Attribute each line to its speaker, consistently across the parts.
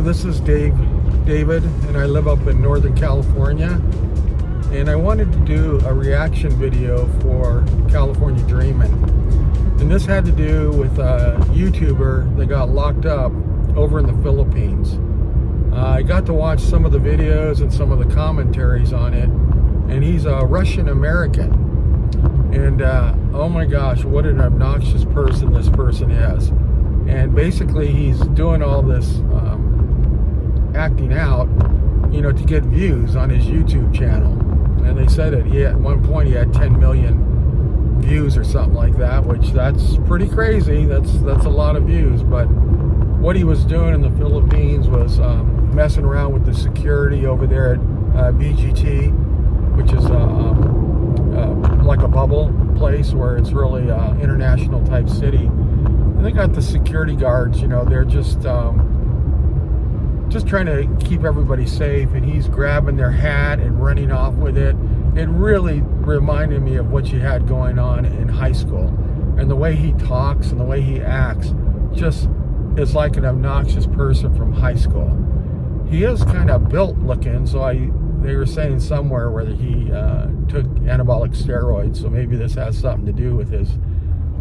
Speaker 1: this is David, and I live up in Northern California. And I wanted to do a reaction video for California Dreamin'. And this had to do with a YouTuber that got locked up over in the Philippines. I got to watch some of the videos and some of the commentaries on it, and he's a Russian American. And oh my gosh, what an obnoxious person this person is. And basically he's doing all this acting out, to get views on his YouTube channel. And they said that at one point he had 10 million views or something like that, which that's pretty crazy. That's a lot of views. But what he was doing in the Philippines was messing around with the security over there at BGT, which is like a bubble place where it's really international type city. And they got the security guards, they're just trying to keep everybody safe, and he's grabbing their hat and running off with it. It really reminded me of what you had going on in high school, and the way he talks and the way he acts just is like an obnoxious person from high school. He is kind of built looking, so they were saying somewhere whether he took anabolic steroids, so maybe this has something to do with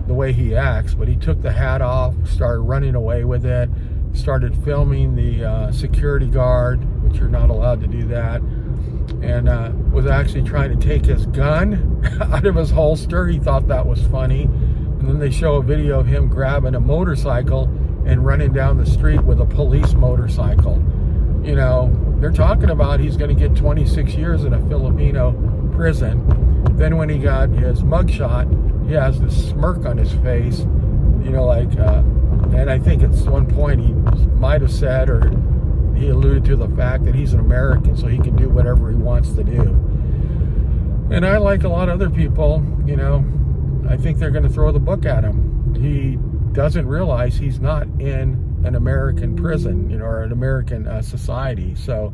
Speaker 1: the way he acts. But he took the hat off, started running away with it, started filming the security guard, which you're not allowed to do that, and was actually trying to take his gun out of his holster. He thought that was funny. And then they show a video of him grabbing a motorcycle and running down the street with a police motorcycle. They're talking about he's going to get 26 years in a Filipino prison. Then when he got his mugshot, he has this smirk on his face, and I think it's one point he might have said, or he alluded to the fact that he's an American, so he can do whatever he wants to do. And I, like a lot of other people, I think they're going to throw the book at him. He doesn't realize he's not in an American prison, or an American society. So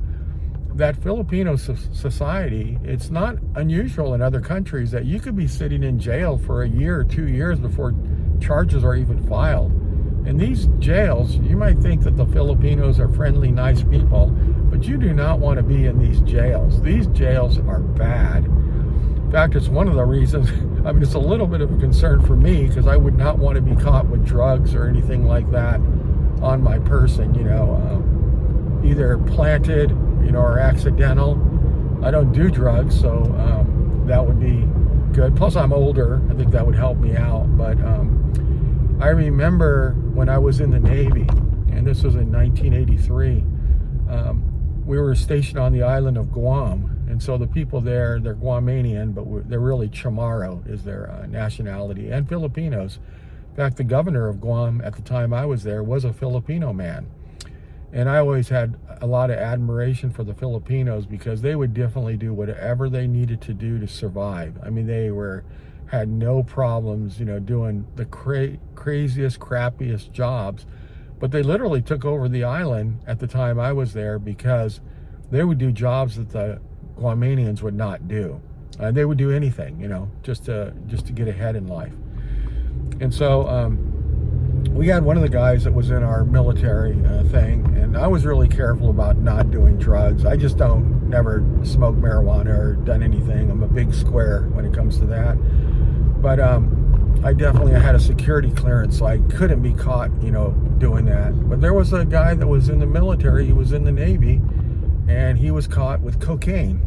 Speaker 1: that Filipino society, it's not unusual in other countries that you could be sitting in jail for a year or 2 years before charges are even filed. In these jails, you might think that the Filipinos are friendly, nice people, but you do not want to be in these jails. These jails are bad. In fact, it's one of the reasons, it's a little bit of a concern for me, because I would not want to be caught with drugs or anything like that on my person, either planted, or accidental. I don't do drugs, so that would be good. Plus, I'm older. I think that would help me out. But I remember when I was in the Navy, and this was in 1983, we were stationed on the island of Guam. And so the people there, they're Guamanian, but they're really Chamorro is their nationality, and Filipinos. In fact, the governor of Guam at the time I was there was a Filipino man. And I always had a lot of admiration for the Filipinos, because they would definitely do whatever they needed to do to survive. They had no problems, doing the craziest, crappiest jobs. But they literally took over the island at the time I was there, because they would do jobs that the Guamanians would not do. They would do anything, just to get ahead in life. And so we had one of the guys that was in our military thing, and I was really careful about not doing drugs. I just never smoked marijuana or done anything. I'm a big square when it comes to that. But I definitely had a security clearance, so I couldn't be caught, doing that. But there was a guy that was in the military, he was in the Navy, and he was caught with cocaine,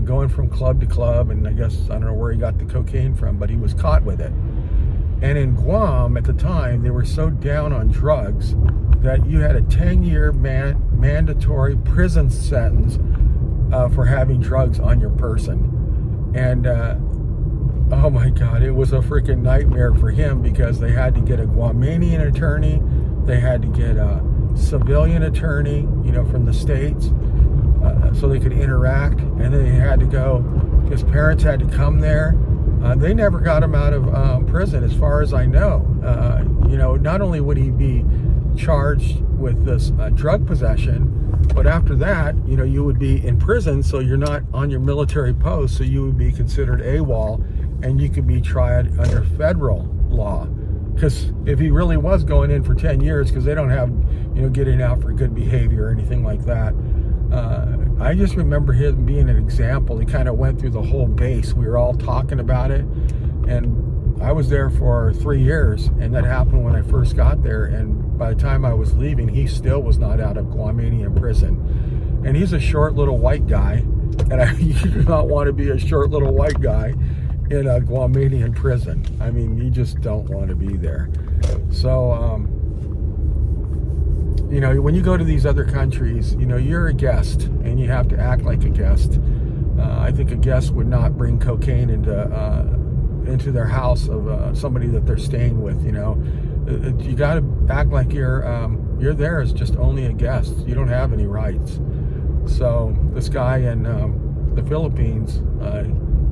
Speaker 1: going from club to club, and I don't know where he got the cocaine from, but he was caught with it. And in Guam at the time, they were so down on drugs that you had a 10-year mandatory prison sentence for having drugs on your person. And oh my God, it was a freaking nightmare for him, because they had to get a Guamanian attorney, they had to get a civilian attorney, from the States, so they could interact, and then they had to go, his parents had to come there. They never got him out of prison, as far as I know. Not only would he be charged with this drug possession, but after that, you would be in prison, so you're not on your military post, so you would be considered AWOL, and you could be tried under federal law. Because if he really was going in for 10 years, because they don't have, you know, getting out for good behavior or anything like that. I just remember him being an example. He kind of went through the whole base. We were all talking about it, and I was there for 3 years, and that happened when I first got there. And by the time I was leaving, he still was not out of Guamanian prison. And he's a short little white guy, and you do not want to be a short little white guy in a Guamanian prison. I mean, you just don't want to be there. So, you know, when you go to these other countries, you know, you're a guest and you have to act like a guest. I think a guest would not bring cocaine into their house of somebody that they're staying with. You know, you got to act like you're there as just only a guest. You don't have any rights. So this guy in the Philippines,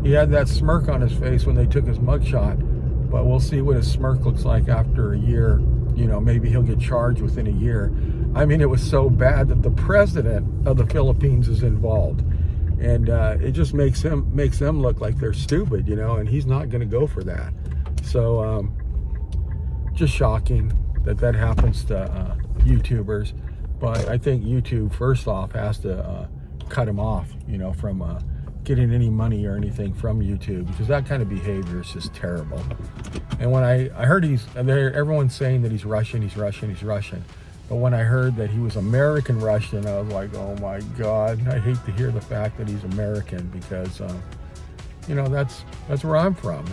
Speaker 1: he had that smirk on his face when they took his mugshot, but we'll see what his smirk looks like after a year. You know, maybe he'll get charged within a year. I mean, it was so bad that the president of the Philippines is involved, and it just makes them look like they're stupid, you know, and he's not going to go for that. So just shocking that happens to YouTubers. But I think YouTube, first off, has to cut him off, you know, from getting any money or anything from YouTube, because that kind of behavior is just terrible. And when I heard everyone's saying that he's Russian. But when I heard that he was American Russian, I was like, oh my God, I hate to hear the fact that he's American, because, you know, that's where I'm from.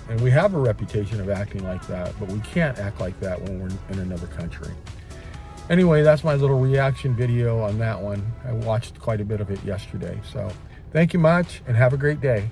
Speaker 1: And we have a reputation of acting like that, but we can't act like that when we're in another country. Anyway, that's my little reaction video on that one. I watched quite a bit of it yesterday. So thank you much, and have a great day.